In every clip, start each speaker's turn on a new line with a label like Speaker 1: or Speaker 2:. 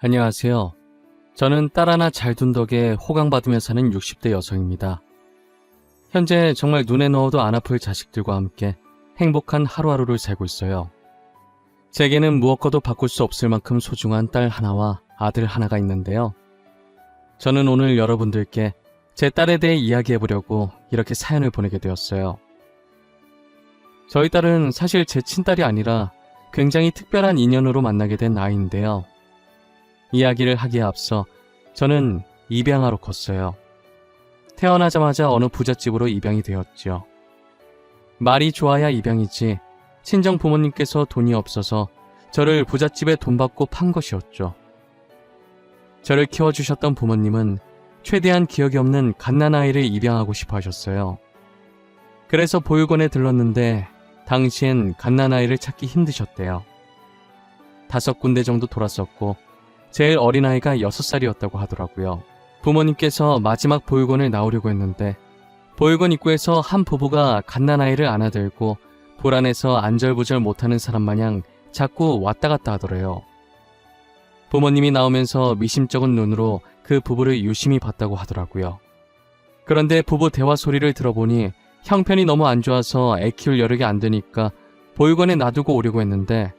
Speaker 1: 안녕하세요. 저는 딸 하나 잘 둔 덕에 호강받으며 사는 60대 여성입니다. 현재 정말 눈에 넣어도 안 아플 자식들과 함께 행복한 하루하루를 살고 있어요. 제게는 무엇과도 바꿀 수 없을 만큼 소중한 딸 하나와 아들 하나가 있는데요. 저는 오늘 여러분들께 제 딸에 대해 이야기해보려고 이렇게 사연을 보내게 되었어요. 저희 딸은 사실 제 친딸이 아니라 굉장히 특별한 인연으로 만나게 된 아이인데요. 이야기를 하기에 앞서 저는 입양아로 컸어요. 태어나자마자 어느 부잣집으로 입양이 되었죠. 말이 좋아야 입양이지 친정 부모님께서 돈이 없어서 저를 부잣집에 돈 받고 판 것이었죠. 저를 키워주셨던 부모님은 최대한 기억이 없는 갓난아이를 입양하고 싶어 하셨어요. 그래서 보육원에 들렀는데 당시엔 갓난아이를 찾기 힘드셨대요. 5군데 정도 돌았었고 제일 어린아이가 6살이었다고 하더라고요. 부모님께서 마지막 보육원을 나오려고 했는데 보육원 입구에서 한 부부가 갓난아이를 안아들고 불안해서 안절부절 못하는 사람 마냥 자꾸 왔다 갔다 하더래요. 부모님이 나오면서 미심쩍은 눈으로 그 부부를 유심히 봤다고 하더라고요. 그런데 부부 대화 소리를 들어보니 형편이 너무 안 좋아서 애 키울 여력이 안 되니까 보육원에 놔두고 오려고 했는데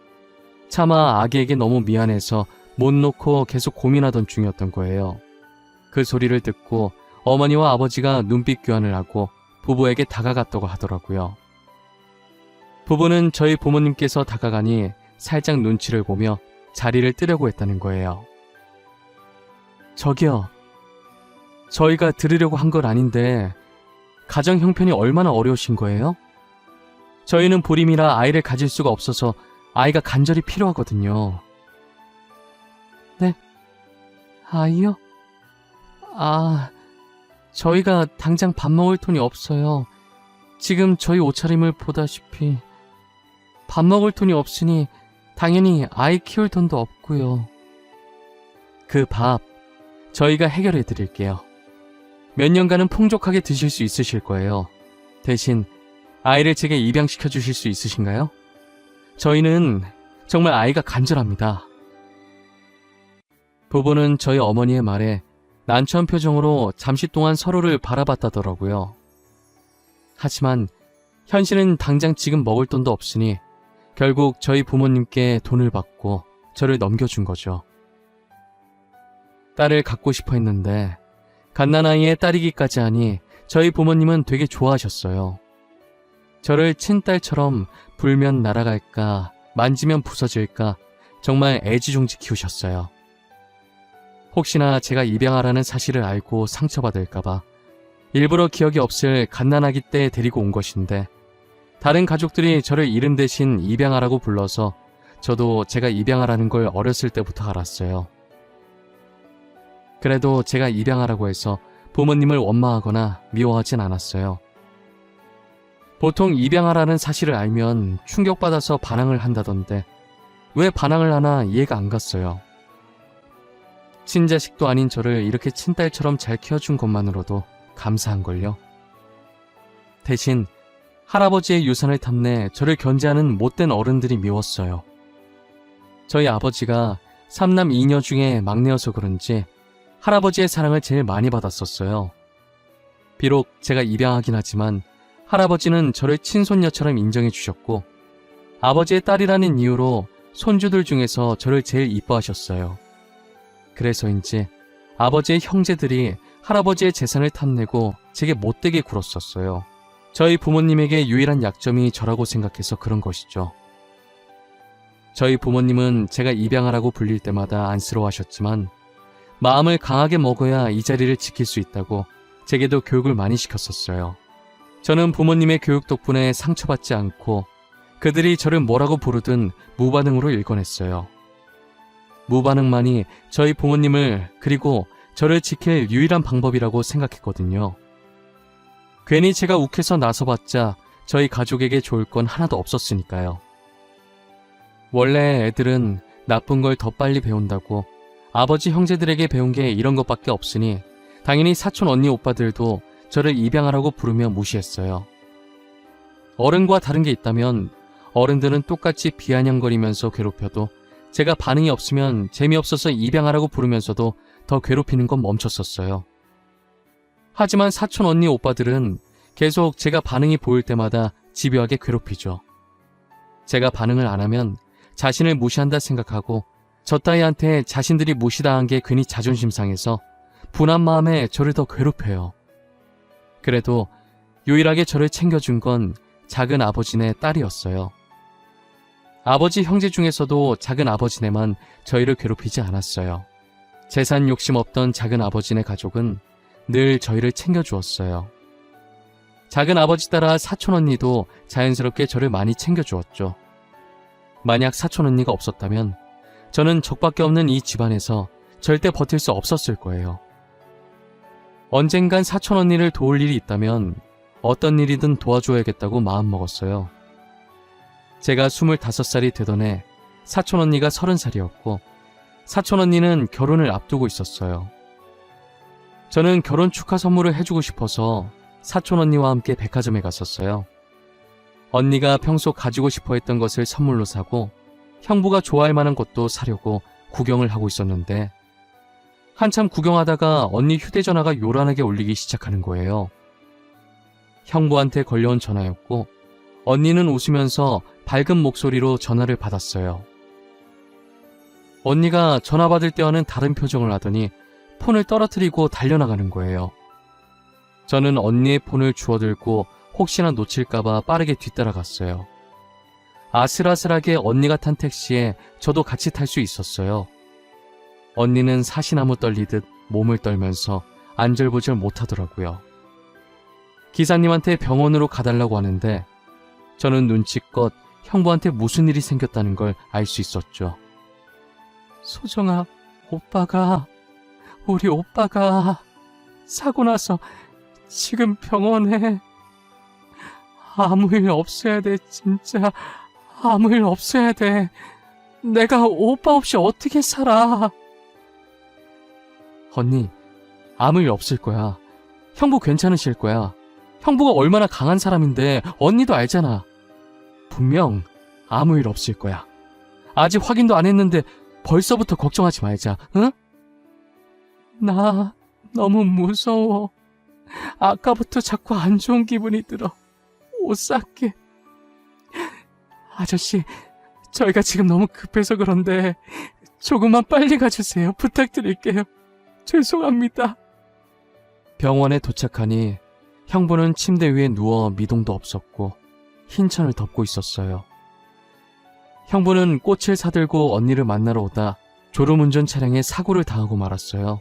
Speaker 1: 차마 아기에게 너무 미안해서 못 놓고 계속 고민하던 중이었던 거예요. 그 소리를 듣고 어머니와 아버지가 눈빛 교환을 하고 부부에게 다가갔다고 하더라고요. 부부는 저희 부모님께서 다가가니 살짝 눈치를 보며 자리를 뜨려고 했다는 거예요. 저기요. 저희가 들으려고 한 건 아닌데 가정 형편이 얼마나 어려우신 거예요? 저희는 불임이라 아이를 가질 수가 없어서 아이가 간절히 필요하거든요. 네? 아이요? 저희가 당장 밥 먹을 돈이 없어요. 지금 저희 옷차림을 보다시피 밥 먹을 돈이 없으니 당연히 아이 키울 돈도 없고요. 그 밥 저희가 해결해 드릴게요. 몇 년간은 풍족하게 드실 수 있으실 거예요. 대신 아이를 제게 입양시켜 주실 수 있으신가요? 저희는 정말 아이가 간절합니다. 부부는 저희 어머니의 말에 난처한 표정으로 잠시 동안 서로를 바라봤다더라고요. 하지만 현실은 당장 지금 먹을 돈도 없으니 결국 저희 부모님께 돈을 받고 저를 넘겨준 거죠. 딸을 갖고 싶어 했는데 갓난아이의 딸이기까지 하니 저희 부모님은 되게 좋아하셨어요. 저를 친딸처럼 불면 날아갈까 만지면 부서질까 정말 애지중지 키우셨어요. 혹시나 제가 입양하라는 사실을 알고 상처받을까봐 일부러 기억이 없을 갓난아기 때 데리고 온 것인데 다른 가족들이 저를 이름 대신 입양하라고 불러서 저도 제가 입양하라는 걸 어렸을 때부터 알았어요. 그래도 제가 입양하라고 해서 부모님을 원망하거나 미워하진 않았어요. 보통 입양하라는 사실을 알면 충격받아서 반항을 한다던데 왜 반항을 하나 이해가 안 갔어요. 친자식도 아닌 저를 이렇게 친딸처럼 잘 키워준 것만으로도 감사한걸요. 대신 할아버지의 유산을 탐내 저를 견제하는 못된 어른들이 미웠어요. 저희 아버지가 3남 2녀 중에 막내여서 그런지 할아버지의 사랑을 제일 많이 받았었어요. 비록 제가 입양하긴 하지만 할아버지는 저를 친손녀처럼 인정해 주셨고 아버지의 딸이라는 이유로 손주들 중에서 저를 제일 이뻐하셨어요. 그래서인지 아버지의 형제들이 할아버지의 재산을 탐내고 제게 못되게 굴었었어요. 저희 부모님에게 유일한 약점이 저라고 생각해서 그런 것이죠. 저희 부모님은 제가 입양하라고 불릴 때마다 안쓰러워하셨지만 마음을 강하게 먹어야 이 자리를 지킬 수 있다고 제게도 교육을 많이 시켰었어요. 저는 부모님의 교육 덕분에 상처받지 않고 그들이 저를 뭐라고 부르든 무반응으로 일궈냈어요. 무반응만이 저희 부모님을 그리고 저를 지킬 유일한 방법이라고 생각했거든요. 괜히 제가 욱해서 나서봤자 저희 가족에게 좋을 건 하나도 없었으니까요. 원래 애들은 나쁜 걸 더 빨리 배운다고 아버지 형제들에게 배운 게 이런 것밖에 없으니 당연히 사촌 언니 오빠들도 저를 입양하라고 부르며 무시했어요. 어른과 다른 게 있다면 어른들은 똑같이 비아냥거리면서 괴롭혀도 제가 반응이 없으면 재미없어서 입양하라고 부르면서도 더 괴롭히는 건 멈췄었어요. 하지만 사촌 언니 오빠들은 계속 제가 반응이 보일 때마다 집요하게 괴롭히죠. 제가 반응을 안 하면 자신을 무시한다 생각하고 저 따위한테 자신들이 무시당한 게 괜히 자존심 상해서 분한 마음에 저를 더 괴롭혀요. 그래도 유일하게 저를 챙겨준 건 작은 아버지네 딸이었어요. 아버지 형제 중에서도 작은 아버지네만 저희를 괴롭히지 않았어요. 재산 욕심 없던 작은 아버지네 가족은 늘 저희를 챙겨주었어요. 작은 아버지 따라 사촌 언니도 자연스럽게 저를 많이 챙겨주었죠. 만약 사촌 언니가 없었다면 저는 적밖에 없는 이 집안에서 절대 버틸 수 없었을 거예요. 언젠간 사촌 언니를 도울 일이 있다면 어떤 일이든 도와줘야겠다고 마음먹었어요. 제가 25살이 되던 해 사촌 언니가 30살이었고 사촌 언니는 결혼을 앞두고 있었어요. 저는 결혼 축하 선물을 해주고 싶어서 사촌 언니와 함께 백화점에 갔었어요. 언니가 평소 가지고 싶어 했던 것을 선물로 사고 형부가 좋아할 만한 것도 사려고 구경을 하고 있었는데 한참 구경하다가 언니 휴대전화가 요란하게 울리기 시작하는 거예요. 형부한테 걸려온 전화였고 언니는 웃으면서 밝은 목소리로 전화를 받았어요. 언니가 전화 받을 때와는 다른 표정을 하더니 폰을 떨어뜨리고 달려나가는 거예요. 저는 언니의 폰을 주워들고 혹시나 놓칠까봐 빠르게 뒤따라갔어요. 아슬아슬하게 언니가 탄 택시에 저도 같이 탈 수 있었어요. 언니는 사시나무 떨리듯 몸을 떨면서 안절부절 못하더라고요. 기사님한테 병원으로 가달라고 하는데 저는 눈치껏 형부한테 무슨 일이 생겼다는 걸 알 수 있었죠. 소정아, 우리 오빠가 사고 나서 지금 병원에 아무 일 없어야 돼, 진짜. 아무 일 없어야 돼. 내가 오빠 없이 어떻게 살아. 언니, 아무 일 없을 거야. 형부 괜찮으실 거야. 형부가 얼마나 강한 사람인데 언니도 알잖아. 분명 아무 일 없을 거야. 아직 확인도 안 했는데 벌써부터 걱정하지 말자, 응? 나 너무 무서워. 아까부터 자꾸 안 좋은 기분이 들어. 옷 쌀게. 아저씨, 저희가 지금 너무 급해서 그런데 조금만 빨리 가주세요. 부탁드릴게요. 죄송합니다. 병원에 도착하니 형부는 침대 위에 누워 미동도 없었고 흰천을 덮고 있었어요. 형부는 꽃을 사들고 언니를 만나러 오다 졸음운전 차량에 사고를 당하고 말았어요.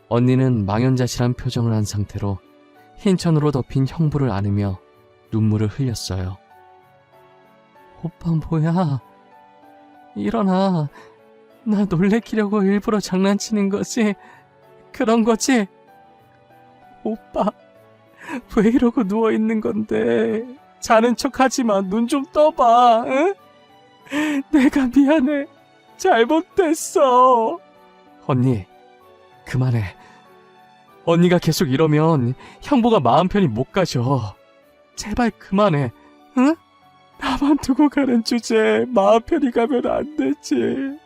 Speaker 1: 언니는 망연자실한 표정을 한 상태로 흰천으로 덮인 형부를 안으며 눈물을 흘렸어요. 오빠 뭐야? 일어나. 나 놀래키려고 일부러 장난치는 거지? 그런 거지? 오빠, 왜 이러고 누워있는 건데? 자는 척 하지마. 눈 좀 떠봐, 응? 내가 미안해. 잘못됐어. 언니, 그만해. 언니가 계속 이러면 형부가 마음 편히 못 가셔. 제발 그만해, 응? 나만 두고 가는 주제에 마음 편히 가면 안 되지.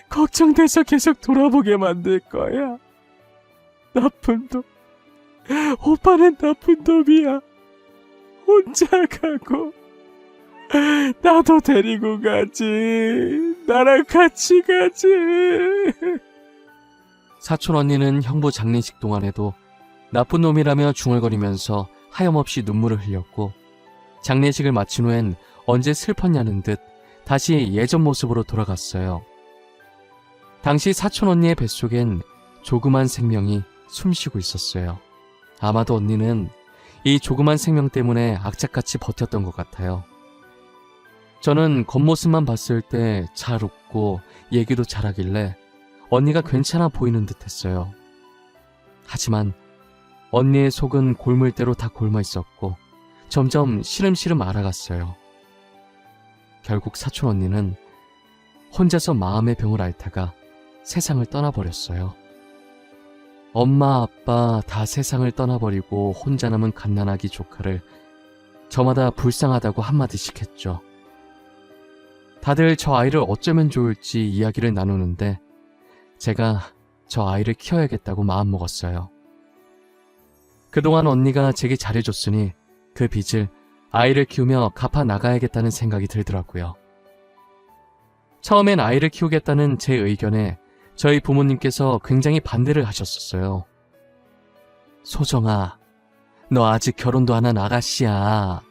Speaker 1: 걱정돼서 계속 돌아보게 만들 거야. 나쁜 놈. 오빠는 나쁜 놈이야. 혼자 가고 나도 데리고 가지. 나랑 같이 가지. 사촌 언니는 형부 장례식 동안에도 나쁜 놈이라며 중얼거리면서 하염없이 눈물을 흘렸고 장례식을 마친 후엔 언제 슬펐냐는 듯 다시 예전 모습으로 돌아갔어요. 당시 사촌 언니의 뱃속엔 조그만 생명이 숨쉬고 있었어요. 아마도 언니는 이 조그만 생명 때문에 악착같이 버텼던 것 같아요. 저는 겉모습만 봤을 때 잘 웃고 얘기도 잘하길래 언니가 괜찮아 보이는 듯 했어요. 하지만 언니의 속은 골물대로 다 골마 있었고 점점 시름시름 알아갔어요. 결국 사촌 언니는 혼자서 마음의 병을 앓다가 세상을 떠나버렸어요. 엄마, 아빠 다 세상을 떠나버리고 혼자 남은 갓난아기 조카를 저마다 불쌍하다고 한마디씩 했죠. 다들 저 아이를 어쩌면 좋을지 이야기를 나누는데 제가 저 아이를 키워야겠다고 마음먹었어요. 그동안 언니가 제게 잘해줬으니 그 빚을 아이를 키우며 갚아 나가야겠다는 생각이 들더라고요. 처음엔 아이를 키우겠다는 제 의견에 저희 부모님께서 굉장히 반대를 하셨었어요. 소정아, 너 아직 결혼도 안 한 아가씨야.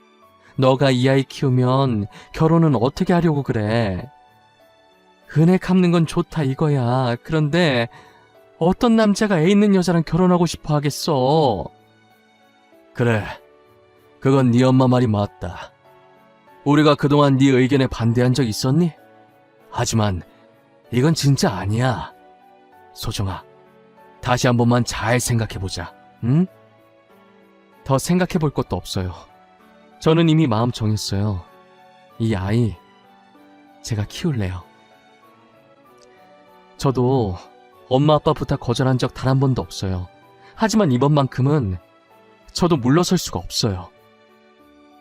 Speaker 1: 너가 이 아이 키우면 결혼은 어떻게 하려고 그래? 은혜 갚는 건 좋다 이거야. 그런데 어떤 남자가 애 있는 여자랑 결혼하고 싶어 하겠어? 그래, 그건 네 엄마 말이 맞다. 우리가 그동안 네 의견에 반대한 적 있었니? 하지만 이건 진짜 아니야. 소정아, 다시 한 번만 잘 생각해보자. 응? 더 생각해볼 것도 없어요. 저는 이미 마음 정했어요. 이 아이 제가 키울래요. 저도 엄마 아빠 부탁 거절한 적 단 한 번도 없어요. 하지만 이번만큼은 저도 물러설 수가 없어요.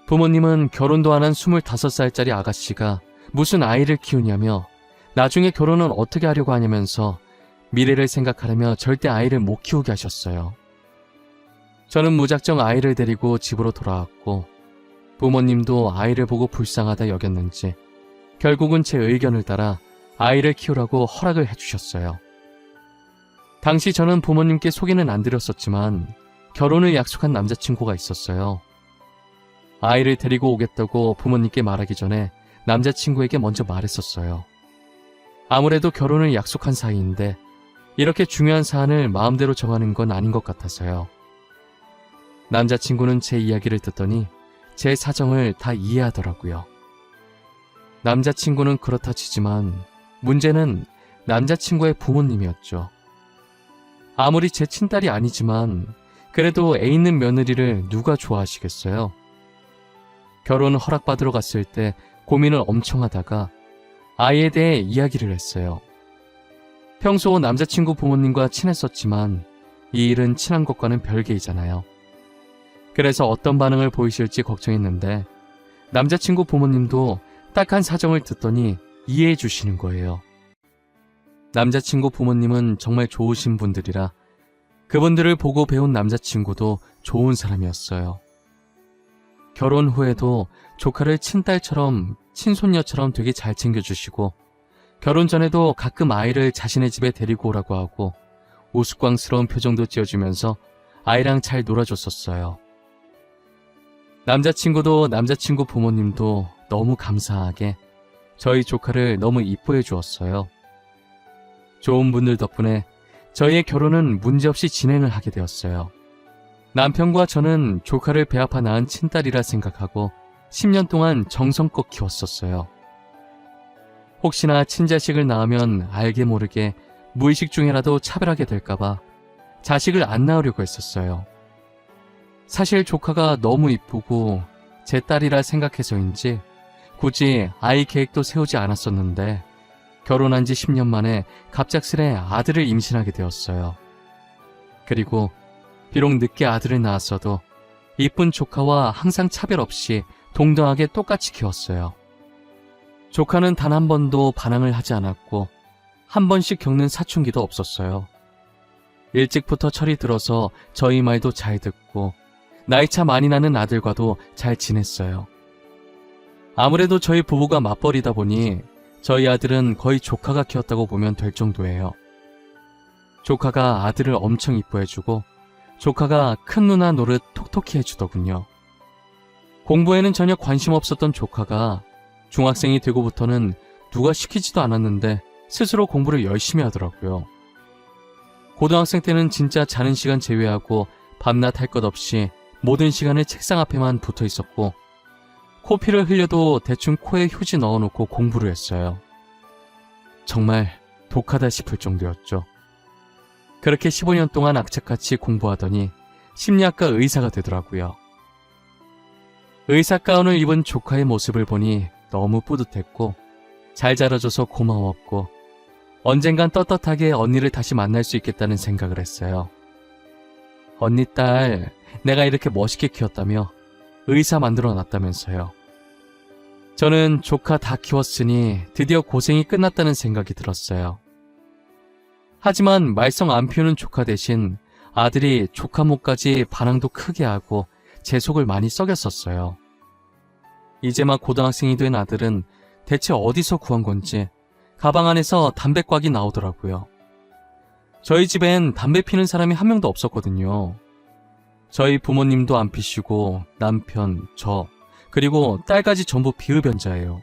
Speaker 1: 부모님은 결혼도 안 한 25살짜리 아가씨가 무슨 아이를 키우냐며 나중에 결혼은 어떻게 하려고 하냐면서 미래를 생각하려며 절대 아이를 못 키우게 하셨어요. 저는 무작정 아이를 데리고 집으로 돌아왔고 부모님도 아이를 보고 불쌍하다 여겼는지 결국은 제 의견을 따라 아이를 키우라고 허락을 해주셨어요. 당시 저는 부모님께 소개는 안 드렸었지만 결혼을 약속한 남자친구가 있었어요. 아이를 데리고 오겠다고 부모님께 말하기 전에 남자친구에게 먼저 말했었어요. 아무래도 결혼을 약속한 사이인데 이렇게 중요한 사안을 마음대로 정하는 건 아닌 것 같아서요. 남자친구는 제 이야기를 듣더니 제 사정을 다 이해하더라고요. 남자친구는 그렇다 치지만 문제는 남자친구의 부모님이었죠. 아무리 제 친딸이 아니지만 그래도 애 있는 며느리를 누가 좋아하시겠어요? 결혼 허락받으러 갔을 때 고민을 엄청 하다가 아이에 대해 이야기를 했어요. 평소 남자친구 부모님과 친했었지만 이 일은 친한 것과는 별개이잖아요. 그래서 어떤 반응을 보이실지 걱정했는데 남자친구 부모님도 딱한 사정을 듣더니 이해해 주시는 거예요. 남자친구 부모님은 정말 좋으신 분들이라 그분들을 보고 배운 남자친구도 좋은 사람이었어요. 결혼 후에도 조카를 친딸처럼 친손녀처럼 되게 잘 챙겨주시고 결혼 전에도 가끔 아이를 자신의 집에 데리고 오라고 하고 우스꽝스러운 표정도 지어주면서 아이랑 잘 놀아줬었어요. 남자친구도 남자친구 부모님도 너무 감사하게 저희 조카를 너무 이뻐해 주었어요. 좋은 분들 덕분에 저희의 결혼은 문제없이 진행을 하게 되었어요. 남편과 저는 조카를 배 아파 낳은 친딸이라 생각하고 10년 동안 정성껏 키웠었어요. 혹시나 친자식을 낳으면 알게 모르게 무의식 중에라도 차별하게 될까봐 자식을 안 낳으려고 했었어요. 사실 조카가 너무 이쁘고 제 딸이라 생각해서인지 굳이 아이 계획도 세우지 않았었는데 결혼한 지 10년 만에 갑작스레 아들을 임신하게 되었어요. 그리고 비록 늦게 아들을 낳았어도 이쁜 조카와 항상 차별 없이 동등하게 똑같이 키웠어요. 조카는 단 한 번도 반항을 하지 않았고 한 번씩 겪는 사춘기도 없었어요. 일찍부터 철이 들어서 저희 말도 잘 듣고 나이차 많이 나는 아들과도 잘 지냈어요. 아무래도 저희 부부가 맞벌이다 보니 저희 아들은 거의 조카가 키웠다고 보면 될 정도예요. 조카가 아들을 엄청 이뻐해주고 조카가 큰 누나 노릇 톡톡히 해주더군요. 공부에는 전혀 관심 없었던 조카가 중학생이 되고부터는 누가 시키지도 않았는데 스스로 공부를 열심히 하더라고요. 고등학생 때는 진짜 자는 시간 제외하고 밤낮 할 것 없이 모든 시간을 책상 앞에만 붙어 있었고 코피를 흘려도 대충 코에 휴지 넣어놓고 공부를 했어요. 정말 독하다 싶을 정도였죠. 그렇게 15년 동안 악착같이 공부하더니 심리학과 의사가 되더라고요. 의사 가운을 입은 조카의 모습을 보니 너무 뿌듯했고 잘 자라줘서 고마웠고 언젠간 떳떳하게 언니를 다시 만날 수 있겠다는 생각을 했어요. 언니 딸 내가 이렇게 멋있게 키웠다며 의사 만들어 놨다면서요. 저는 조카 다 키웠으니 드디어 고생이 끝났다는 생각이 들었어요. 하지만 말썽 안 피우는 조카 대신 아들이 조카 몫까지 반항도 크게 하고 제 속을 많이 썩였었어요. 이제 막 고등학생이 된 아들은 대체 어디서 구한 건지 가방 안에서 담배곽이 나오더라고요. 저희 집엔 담배 피는 사람이 한 명도 없었거든요. 저희 부모님도 안 피시고 남편, 저, 그리고 딸까지 전부 비흡연자예요.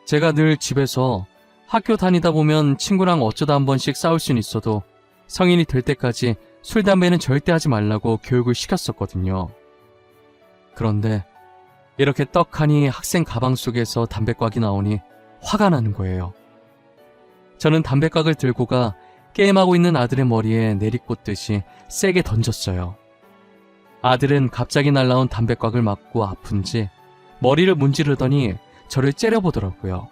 Speaker 1: 제가 늘 집에서 학교 다니다 보면 친구랑 어쩌다 한 번씩 싸울 수는 있어도 성인이 될 때까지 술, 담배는 절대 하지 말라고 교육을 시켰었거든요. 그런데 이렇게 떡하니 학생 가방 속에서 담배곽이 나오니 화가 나는 거예요. 저는 담배곽을 들고 가 게임하고 있는 아들의 머리에 내리꽂듯이 세게 던졌어요. 아들은 갑자기 날라온 담배곽을 맞고 아픈지 머리를 문지르더니 저를 째려보더라고요.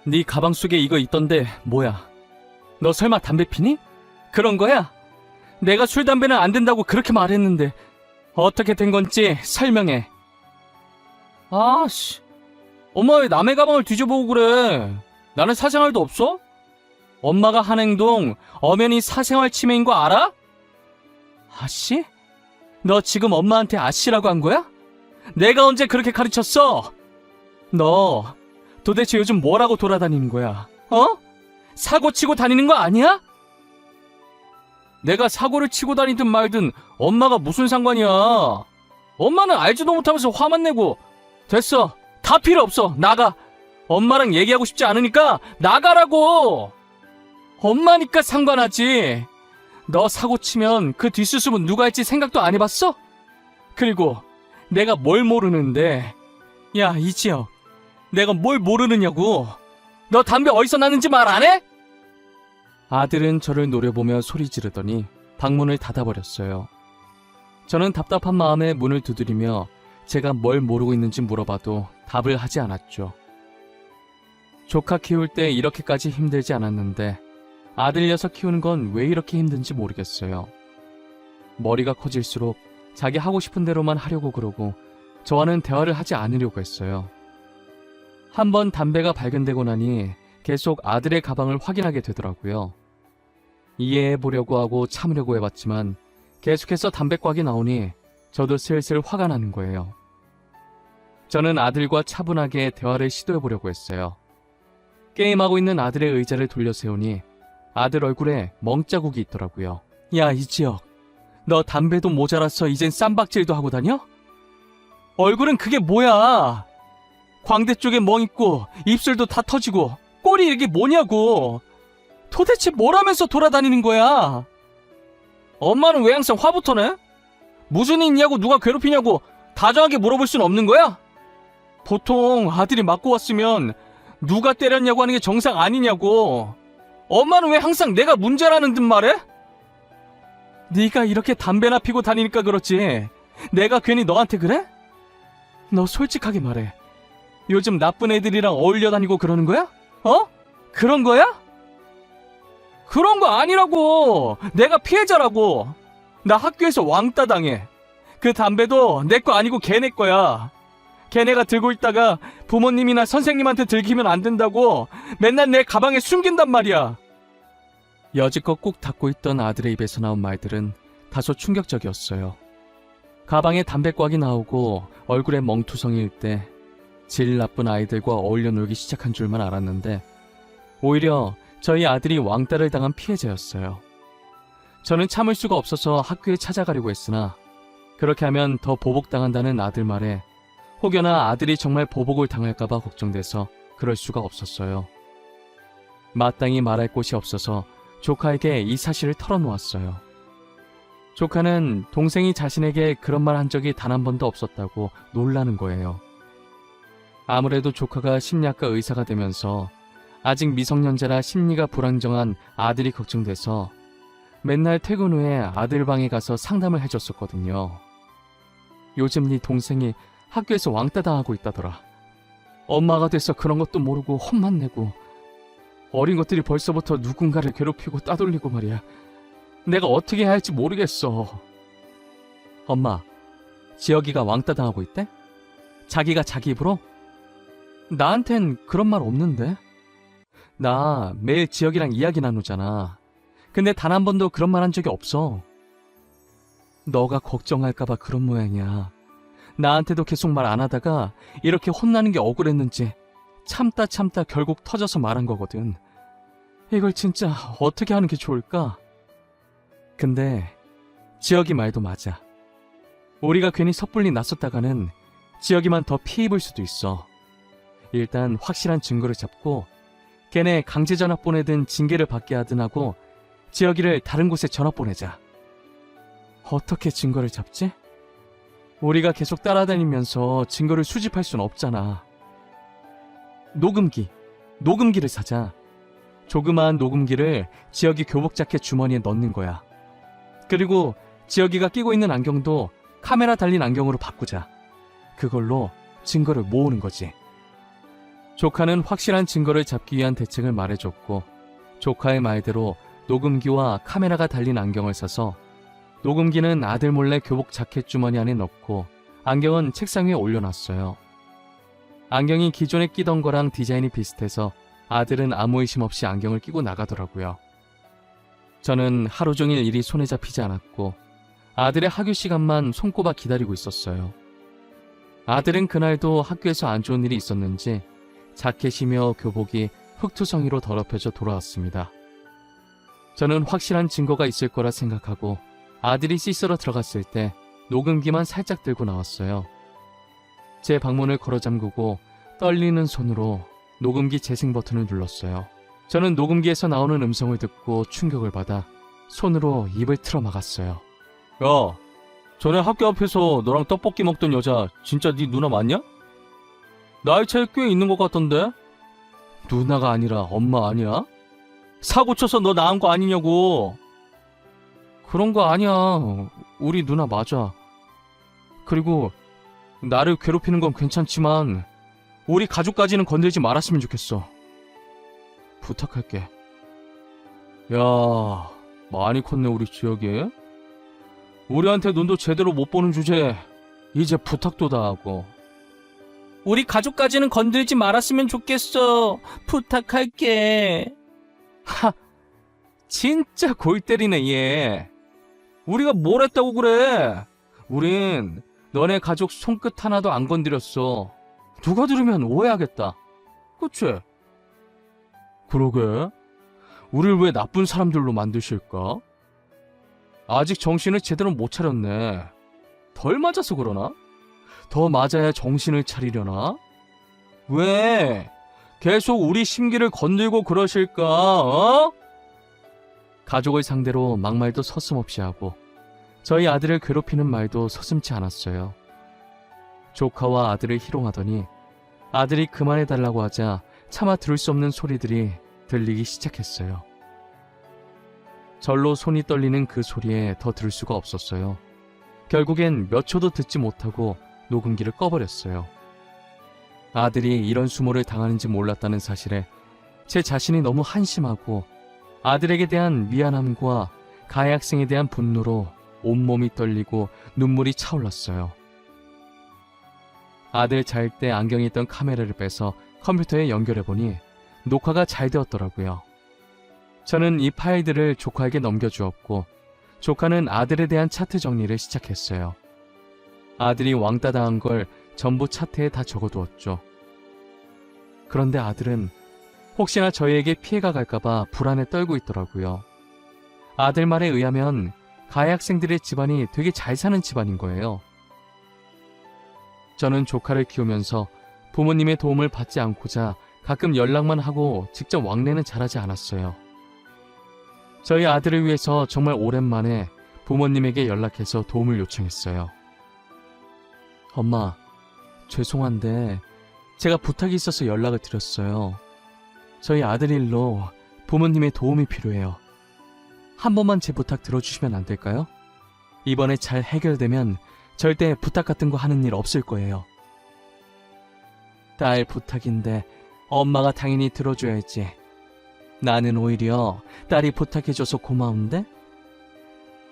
Speaker 1: 네 가방 속에 이거 있던데 뭐야? 너 설마 담배 피니? 그런 거야? 내가 술, 담배는 안 된다고 그렇게 말했는데 어떻게 된 건지 설명해. 아씨, 엄마 왜 남의 가방을 뒤져보고 그래? 나는 사생활도 없어? 엄마가 한 행동 엄연히 사생활 침해인 거 알아? 아씨? 너 지금 엄마한테 아씨라고 한 거야? 내가 언제 그렇게 가르쳤어? 너 도대체 요즘 뭐라고 돌아다니는 거야? 어? 사고 치고 다니는 거 아니야? 내가 사고를 치고 다니든 말든 엄마가 무슨 상관이야? 엄마는 알지도 못하면서 화만 내고. 됐어, 다 필요 없어, 나가. 엄마랑 얘기하고 싶지 않으니까 나가라고. 엄마니까 상관하지. 너 사고 치면 그 뒷수습은 누가 할지 생각도 안 해봤어? 그리고 내가 뭘 모르는데. 야, 이지혁, 내가 뭘 모르느냐고. 너 담배 어디서 났는지 말 안 해? 아들은 저를 노려보며 소리 지르더니 방문을 닫아버렸어요. 저는 답답한 마음에 문을 두드리며 제가 뭘 모르고 있는지 물어봐도 답을 하지 않았죠. 조카 키울 때 이렇게까지 힘들지 않았는데 아들 녀석 키우는 건 왜 이렇게 힘든지 모르겠어요. 머리가 커질수록 자기 하고 싶은 대로만 하려고 그러고 저와는 대화를 하지 않으려고 했어요. 한번 담배가 발견되고 나니 계속 아들의 가방을 확인하게 되더라고요. 이해해보려고 하고 참으려고 해봤지만 계속해서 담배곽이 나오니 저도 슬슬 화가 나는 거예요. 저는 아들과 차분하게 대화를 시도해보려고 했어요. 게임하고 있는 아들의 의자를 돌려 세우니 아들 얼굴에 멍자국이 있더라고요. 야, 이지혁, 너 담배도 모자라서 이젠 쌈박질도 하고 다녀? 얼굴은 그게 뭐야? 광대 쪽에 멍 있고 입술도 다 터지고 꼴이 이게 뭐냐고. 도대체 뭘 하면서 돌아다니는 거야? 엄마는 왜 항상 화부터 내? 무슨 일 있냐고, 누가 괴롭히냐고 다정하게 물어볼 수는 없는 거야? 보통 아들이 맞고 왔으면 누가 때렸냐고 하는 게 정상 아니냐고. 엄마는 왜 항상 내가 문제라는 듯 말해? 네가 이렇게 담배나 피고 다니니까 그렇지 내가 괜히 너한테 그래? 너 솔직하게 말해. 요즘 나쁜 애들이랑 어울려 다니고 그러는 거야? 어? 그런 거야? 그런 거 아니라고. 내가 피해자라고. 나 학교에서 왕따 당해. 그 담배도 내 거 아니고 걔네 거야. 걔네가 들고 있다가 부모님이나 선생님한테 들키면 안 된다고 맨날 내 가방에 숨긴단 말이야. 여지껏 꾹 닫고 있던 아들의 입에서 나온 말들은 다소 충격적이었어요. 가방에 담배곽이 나오고 얼굴에 멍투성이일 때 질 나쁜 아이들과 어울려 놀기 시작한 줄만 알았는데 오히려 저희 아들이 왕따를 당한 피해자였어요. 저는 참을 수가 없어서 학교에 찾아가려고 했으나 그렇게 하면 더 보복당한다는 아들 말에 혹여나 아들이 정말 보복을 당할까봐 걱정돼서 그럴 수가 없었어요. 마땅히 말할 곳이 없어서 조카에게 이 사실을 털어놓았어요. 조카는 동생이 자신에게 그런 말 한 적이 단 한 번도 없었다고 놀라는 거예요. 아무래도 조카가 심리학과 의사가 되면서 아직 미성년자라 심리가 불안정한 아들이 걱정돼서 맨날 퇴근 후에 아들 방에 가서 상담을 해줬었거든요. 요즘 네 동생이 학교에서 왕따 당하고 있다더라. 엄마가 돼서 그런 것도 모르고 혼만 내고 어린 것들이 벌써부터 누군가를 괴롭히고 따돌리고 말이야. 내가 어떻게 해야 할지 모르겠어. 엄마, 지혁이가 왕따 당하고 있대? 자기가 자기 입으로? 나한텐 그런 말 없는데? 나 매일 지혁이랑 이야기 나누잖아. 근데 단 한 번도 그런 말 한 적이 없어. 너가 걱정할까봐 그런 모양이야. 나한테도 계속 말 안 하다가 이렇게 혼나는 게 억울했는지 참다 결국 터져서 말한 거거든. 이걸 진짜 어떻게 하는 게 좋을까? 근데 지혁이 말도 맞아. 우리가 괜히 섣불리 나섰다가는 지혁이만 더 피해 입을 수도 있어. 일단 확실한 증거를 잡고 걔네 강제 전화 보내든 징계를 받게 하든 하고 지혁이를 다른 곳에 전화 보내자. 어떻게 증거를 잡지? 우리가 계속 따라다니면서 증거를 수집할 순 없잖아. 녹음기를 사자. 조그마한 녹음기를 지혁이 교복 자켓 주머니에 넣는 거야. 그리고 지혁이가 끼고 있는 안경도 카메라 달린 안경으로 바꾸자. 그걸로 증거를 모으는 거지. 조카는 확실한 증거를 잡기 위한 대책을 말해줬고 조카의 말대로 녹음기와 카메라가 달린 안경을 사서 녹음기는 아들 몰래 교복 자켓 주머니 안에 넣고 안경은 책상 위에 올려놨어요. 안경이 기존에 끼던 거랑 디자인이 비슷해서 아들은 아무 의심 없이 안경을 끼고 나가더라고요. 저는 하루 종일 일이 손에 잡히지 않았고 아들의 학교 시간만 손꼽아 기다리고 있었어요. 아들은 그날도 학교에서 안 좋은 일이 있었는지 자켓이며 교복이 흙투성이로 더럽혀져 돌아왔습니다. 저는 확실한 증거가 있을 거라 생각하고 아들이 씻으러 들어갔을 때 녹음기만 살짝 들고 나왔어요. 제 방문을 걸어 잠그고 떨리는 손으로 녹음기 재생 버튼을 눌렀어요. 저는 녹음기에서 나오는 음성을 듣고 충격을 받아 손으로 입을 틀어 막았어요. 야, 전에 학교 앞에서 너랑 떡볶이 먹던 여자 진짜 네 누나 맞냐? 나이 차이 꽤 있는 것 같던데? 누나가 아니라 엄마 아니야? 사고 쳐서 너 낳은 거 아니냐고. 그런 거 아니야. 우리 누나 맞아. 그리고 나를 괴롭히는 건 괜찮지만 우리 가족까지는 건들지 말았으면 좋겠어. 부탁할게. 야, 많이 컸네 우리 지혁이. 우리한테 눈도 제대로 못 보는 주제에 이제 부탁도 다 하고. 우리 가족까지는 건들지 말았으면 좋겠어. 부탁할게. 하, 진짜 골 때리네 얘. 우리가 뭘 했다고 그래. 우린 너네 가족 손끝 하나도 안 건드렸어. 누가 들으면 오해하겠다. 그치? 그러게. 우릴 왜 나쁜 사람들로 만드실까? 아직 정신을 제대로 못 차렸네. 덜 맞아서 그러나? 더 맞아야 정신을 차리려나? 왜? 계속 우리 심기를 건들고 그러실까? 어? 가족을 상대로 막말도 서슴없이 하고 저희 아들을 괴롭히는 말도 서슴지 않았어요. 조카와 아들을 희롱하더니 아들이 그만해달라고 하자 차마 들을 수 없는 소리들이 들리기 시작했어요. 절로 손이 떨리는 그 소리에 더 들을 수가 없었어요. 결국엔 몇 초도 듣지 못하고 녹음기를 꺼버렸어요. 아들이 이런 수모를 당하는지 몰랐다는 사실에 제 자신이 너무 한심하고 아들에게 대한 미안함과 가해 학생에 대한 분노로 온몸이 떨리고 눈물이 차올랐어요. 아들 잘 때 안경에 있던 카메라를 빼서 컴퓨터에 연결해보니 녹화가 잘 되었더라고요. 저는 이 파일들을 조카에게 넘겨주었고 조카는 아들에 대한 차트 정리를 시작했어요. 아들이 왕따 당한 걸 전부 차트에 다 적어두었죠. 그런데 아들은 혹시나 저희에게 피해가 갈까봐 불안에 떨고 있더라고요. 아들 말에 의하면 가해 학생들의 집안이 되게 잘 사는 집안인 거예요. 저는 조카를 키우면서 부모님의 도움을 받지 않고자 가끔 연락만 하고 직접 왕래는 잘하지 않았어요. 저희 아들을 위해서 정말 오랜만에 부모님에게 연락해서 도움을 요청했어요. 엄마, 죄송한데 제가 부탁이 있어서 연락을 드렸어요. 저희 아들 일로 부모님의 도움이 필요해요. 한 번만 제 부탁 들어주시면 안 될까요? 이번에 잘 해결되면 절대 부탁 같은 거 하는 일 없을 거예요. 딸 부탁인데 엄마가 당연히 들어줘야지. 나는 오히려 딸이 부탁해줘서 고마운데?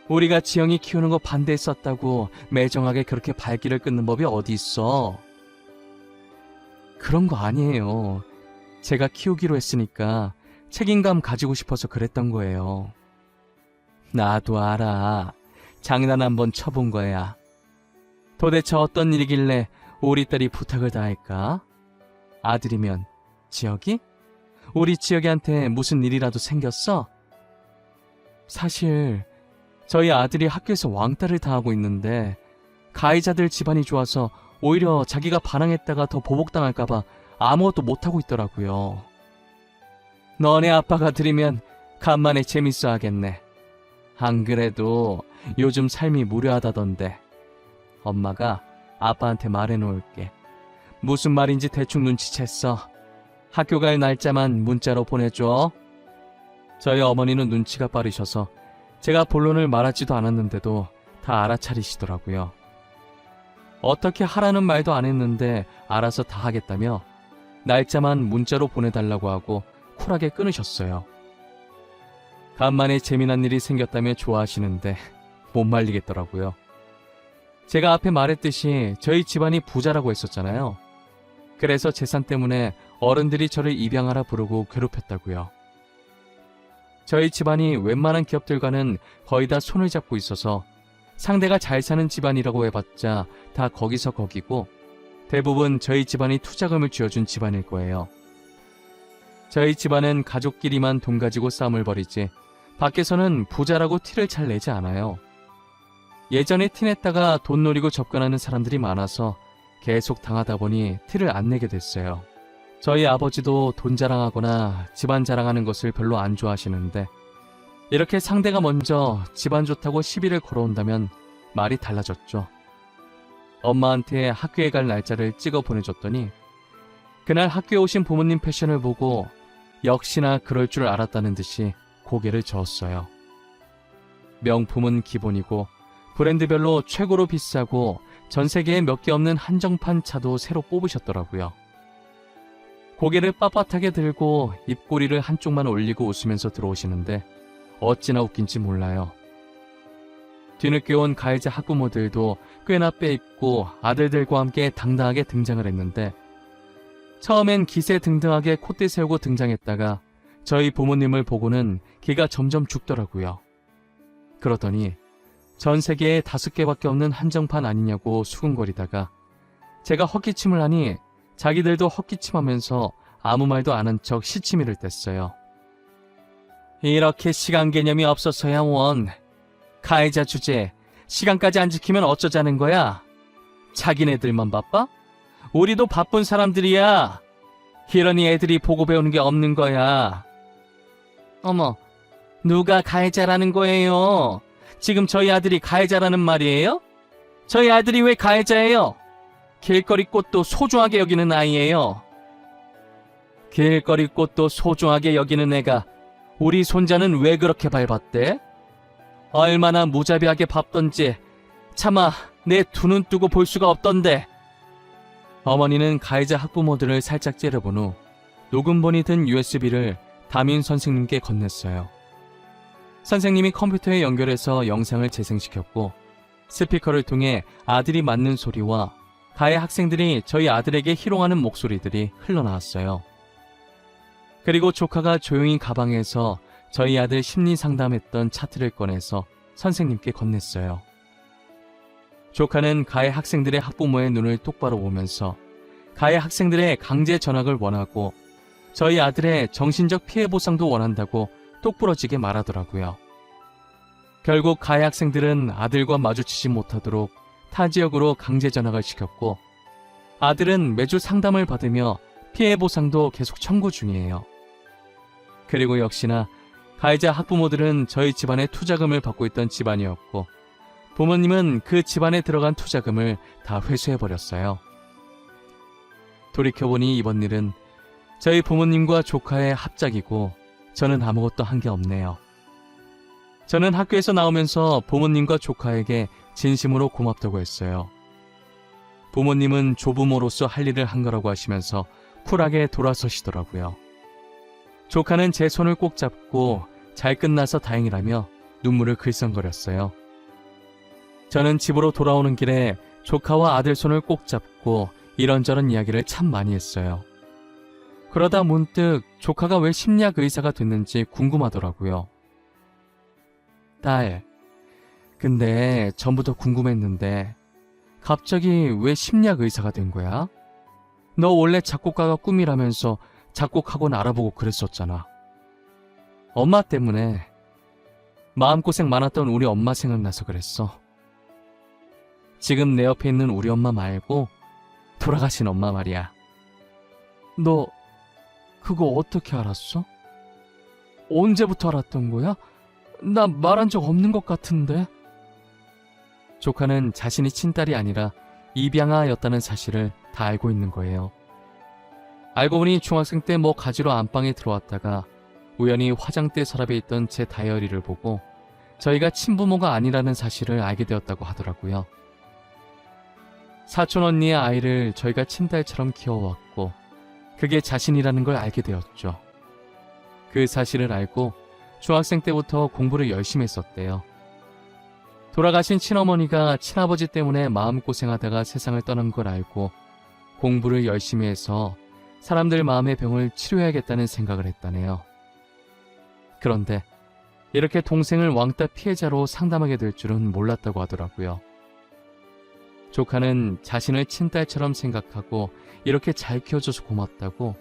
Speaker 1: 우리가 지영이 키우는 거 반대했었다고 매정하게 그렇게 발길을 끊는 법이 어디 있어? 그런 거 아니에요. 제가 키우기로 했으니까 책임감 가지고 싶어서 그랬던 거예요. 나도 알아. 장난 한번 쳐본 거야. 도대체 어떤 일이길래 우리 딸이 부탁을 다 할까? 아들이면 지혁이? 우리 지혁이한테 무슨 일이라도 생겼어? 사실 저희 아들이 학교에서 왕따를 당하고 있는데 가해자들 집안이 좋아서 오히려 자기가 반항했다가 더 보복당할까봐 아무것도 못하고 있더라고요. 너네 아빠가 들으면 간만에 재밌어 하겠네. 안 그래도 요즘 삶이 무료하다던데. 엄마가 아빠한테 말해놓을게. 무슨 말인지 대충 눈치챘어. 학교 갈 날짜만 문자로 보내줘. 저희 어머니는 눈치가 빠르셔서 제가 본론을 말하지도 않았는데도 다 알아차리시더라고요. 어떻게 하라는 말도 안 했는데 알아서 다 하겠다며 날짜만 문자로 보내달라고 하고 쿨하게 끊으셨어요. 간만에 재미난 일이 생겼다며 좋아하시는데 못 말리겠더라고요. 제가 앞에 말했듯이 저희 집안이 부자라고 했었잖아요. 그래서 재산 때문에 어른들이 저를 입양하라 부르고 괴롭혔다고요. 저희 집안이 웬만한 기업들과는 거의 다 손을 잡고 있어서 상대가 잘 사는 집안이라고 해봤자 다 거기서 거기고 대부분 저희 집안이 투자금을 쥐어준 집안일 거예요. 저희 집안은 가족끼리만 돈 가지고 싸움을 벌이지 밖에서는 부자라고 티를 잘 내지 않아요. 예전에 티냈다가 돈 노리고 접근하는 사람들이 많아서 계속 당하다 보니 티를 안 내게 됐어요. 저희 아버지도 돈 자랑하거나 집안 자랑하는 것을 별로 안 좋아하시는데 이렇게 상대가 먼저 집안 좋다고 시비를 걸어온다면 말이 달라졌죠. 엄마한테 학교에 갈 날짜를 찍어 보내줬더니 그날 학교에 오신 부모님 패션을 보고 역시나 그럴 줄 알았다는 듯이 고개를 저었어요. 명품은 기본이고 브랜드별로 최고로 비싸고 전 세계에 몇 개 없는 한정판 차도 새로 뽑으셨더라고요. 고개를 빳빳하게 들고 입꼬리를 한쪽만 올리고 웃으면서 들어오시는데 어찌나 웃긴지 몰라요. 뒤늦게 온 가해자 학부모들도 꽤나 빼입고 아들들과 함께 당당하게 등장을 했는데 처음엔 기세등등하게 콧대 세우고 등장했다가 저희 부모님을 보고는 기가 점점 죽더라고요. 그러더니 전 세계에 5개밖에 없는 한정판 아니냐고 수근거리다가 제가 헛기침을 하니 자기들도 헛기침하면서 아무 말도 안 한 척 시치미를 뗐어요. 이렇게 시간 개념이 없어서야 원. 가해자 주제, 시간까지 안 지키면 어쩌자는 거야? 자기네들만 바빠? 우리도 바쁜 사람들이야. 이러니 애들이 보고 배우는 게 없는 거야. 어머, 누가 가해자라는 거예요? 지금 저희 아들이 가해자라는 말이에요? 저희 아들이 왜 가해자예요? 길거리 꽃도 소중하게 여기는 아이예요. 길거리 꽃도 소중하게 여기는 애가 우리 손자는 왜 그렇게 밟았대? 얼마나 무자비하게 밟던지 차마 내 두 눈 뜨고 볼 수가 없던데. 어머니는 가해자 학부모들을 살짝 째려본 후 녹음본이 든 USB를 담임 선생님께 건넸어요. 선생님이 컴퓨터에 연결해서 영상을 재생시켰고 스피커를 통해 아들이 맞는 소리와 가해 학생들이 저희 아들에게 희롱하는 목소리들이 흘러나왔어요. 그리고 조카가 조용히 가방에서 저희 아들 심리 상담했던 차트를 꺼내서 선생님께 건넸어요. 조카는 가해 학생들의 학부모의 눈을 똑바로 보면서 가해 학생들의 강제 전학을 원하고 저희 아들의 정신적 피해 보상도 원한다고 똑부러지게 말하더라고요. 결국 가해 학생들은 아들과 마주치지 못하도록 타 지역으로 강제 전학을 시켰고 아들은 매주 상담을 받으며 피해 보상도 계속 청구 중이에요. 그리고 역시나 가해자 학부모들은 저희 집안의 투자금을 받고 있던 집안이었고 부모님은 그 집안에 들어간 투자금을 다 회수해버렸어요. 돌이켜보니 이번 일은 저희 부모님과 조카의 합작이고 저는 아무것도 한 게 없네요. 저는 학교에서 나오면서 부모님과 조카에게 진심으로 고맙다고 했어요. 부모님은 조부모로서 할 일을 한 거라고 하시면서 쿨하게 돌아서시더라고요. 조카는 제 손을 꼭 잡고 잘 끝나서 다행이라며 눈물을 글썽거렸어요. 저는 집으로 돌아오는 길에 조카와 아들 손을 꼭 잡고 이런저런 이야기를 참 많이 했어요. 그러다 문득 조카가 왜 심리학 의사가 됐는지 궁금하더라고요. 딸, 근데 전부터 궁금했는데 갑자기 왜 심리학 의사가 된 거야? 너 원래 작곡가가 꿈이라면서 작곡학원 알아보고 그랬었잖아. 엄마 때문에 마음고생 많았던 우리 엄마 생각나서 그랬어. 지금 내 옆에 있는 우리 엄마 말고 돌아가신 엄마 말이야. 너 그거 어떻게 알았어? 언제부터 알았던 거야? 나 말한 적 없는 것 같은데. 조카는 자신이 친딸이 아니라 입양아였다는 사실을 다 알고 있는 거예요. 알고 보니 중학생 때 뭐 가지러 안방에 들어왔다가 우연히 화장대 서랍에 있던 제 다이어리를 보고 저희가 친부모가 아니라는 사실을 알게 되었다고 하더라고요. 사촌 언니의 아이를 저희가 친딸처럼 키워왔고 그게 자신이라는 걸 알게 되었죠. 그 사실을 알고 중학생 때부터 공부를 열심히 했었대요. 돌아가신 친어머니가 친아버지 때문에 마음고생하다가 세상을 떠난 걸 알고 공부를 열심히 해서 사람들 마음의 병을 치료해야겠다는 생각을 했다네요. 그런데 이렇게 동생을 왕따 피해자로 상담하게 될 줄은 몰랐다고 하더라고요. 조카는 자신을 친딸처럼 생각하고 이렇게 잘 키워줘서 고맙다고,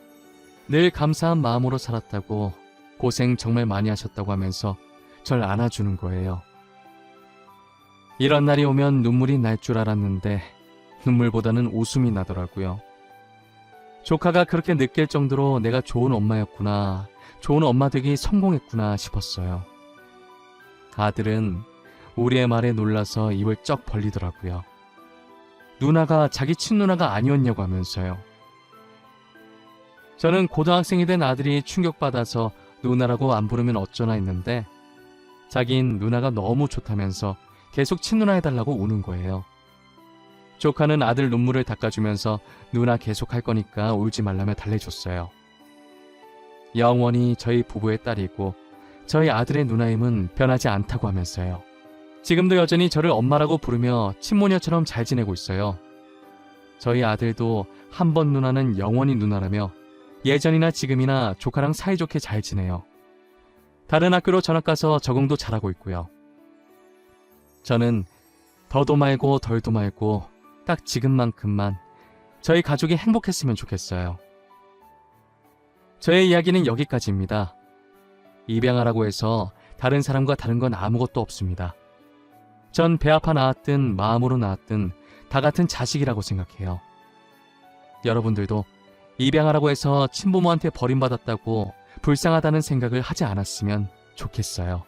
Speaker 1: 늘 감사한 마음으로 살았다고, 고생 정말 많이 하셨다고 하면서 절 안아주는 거예요. 이런 날이 오면 눈물이 날 줄 알았는데 눈물보다는 웃음이 나더라고요. 조카가 그렇게 느낄 정도로 내가 좋은 엄마였구나, 좋은 엄마 되기 성공했구나 싶었어요. 아들은 우리의 말에 놀라서 입을 쩍 벌리더라고요. 누나가 자기 친누나가 아니었냐고 하면서요. 저는 고등학생이 된 아들이 충격받아서 누나라고 안 부르면 어쩌나 했는데 자긴 누나가 너무 좋다면서 계속 친누나 해달라고 우는 거예요. 조카는 아들 눈물을 닦아주면서 누나 계속 할 거니까 울지 말라며 달래줬어요. 영원히 저희 부부의 딸이고 저희 아들의 누나임은 변하지 않다고 하면서요. 지금도 여전히 저를 엄마라고 부르며 친모녀처럼 잘 지내고 있어요. 저희 아들도 한 번 누나는 영원히 누나라며 예전이나 지금이나 조카랑 사이좋게 잘 지내요. 다른 학교로 전학 가서 적응도 잘하고 있고요. 저는 더도 말고 덜도 말고 딱 지금만큼만 저희 가족이 행복했으면 좋겠어요. 저의 이야기는 여기까지입니다. 입양하라고 해서 다른 사람과 다른 건 아무것도 없습니다. 전 배 아파 낳았든 마음으로 낳았든 다 같은 자식이라고 생각해요. 여러분들도 입양하라고 해서 친부모한테 버림받았다고 불쌍하다는 생각을 하지 않았으면 좋겠어요.